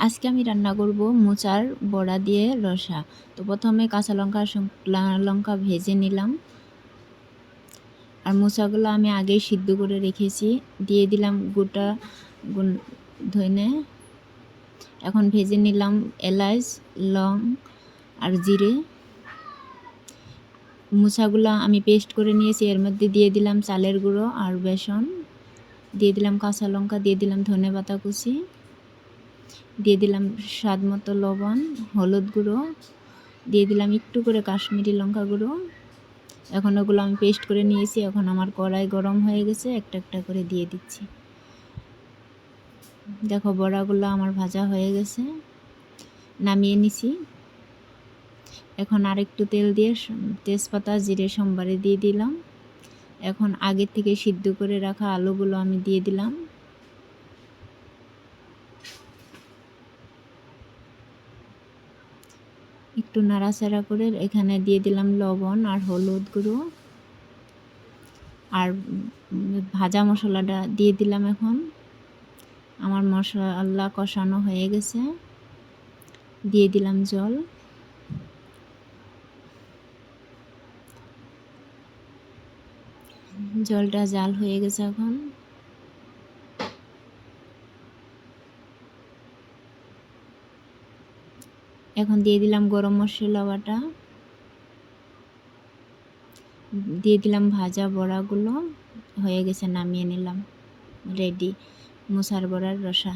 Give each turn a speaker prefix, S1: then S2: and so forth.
S1: আজকে আমি রান্না করব মোচার বড়া দিয়ে রসা। তো প্রথমে কাঁচা লঙ্কা লঙ্কা ভেজে নিলাম, আর মোচাগুলো আমি আগেই সিদ্ধ করে রেখেছি। দিয়ে দিলাম গোটা ধনে। এখন ভেজে নিলাম এলাচ, লং আর জিরে। মোচাগুলো আমি পেস্ট করে নিয়েছি, এর মধ্যে দিয়ে দিলাম চালের গুঁড়ো আর বেসন, দিয়ে দিলাম কাঁচা লঙ্কা, দিয়ে দিলাম ধনে পাতা কুচি, দিয়ে দিলাম স্বাদ মতো লবণ, হলুদ গুঁড়ো, দিয়ে দিলাম একটু করে কাশ্মীরি লঙ্কা গুঁড়ো। এখন ওগুলো আমি পেস্ট করে নিয়েছি। এখন আমার কড়াই গরম হয়ে গেছে, একটা একটা করে দিয়ে দিচ্ছি। দেখো বড়াগুলো আমার ভাজা হয়ে গেছে, নামিয়ে নিছি। এখন আরেকটু তেল দিয়ে তেজপাতা জিরে সোমবারে দিয়ে দিলাম। এখন আগে থেকে সিদ্ধ করে রাখা আলুগুলো আমি দিয়ে দিলাম। একটু নাড়াচাড়া করে এখানে দিয়ে দিলাম লবণ আর হলুদ গুঁড়ো, আর ভাজা মশলাটা দিয়ে দিলাম। এখন আমার মশলা কষানো হয়ে গেছে, দিয়ে দিলাম জল। জলটা জাল হয়ে গেছে। এখন দিয়ে দিলাম গরম মশলা বাটা, দিয়ে দিলাম ভাজা বড়াগুলো। হয়ে গেছে, নামিয়ে নিলাম। রেডি মোচার বড়ার রসা।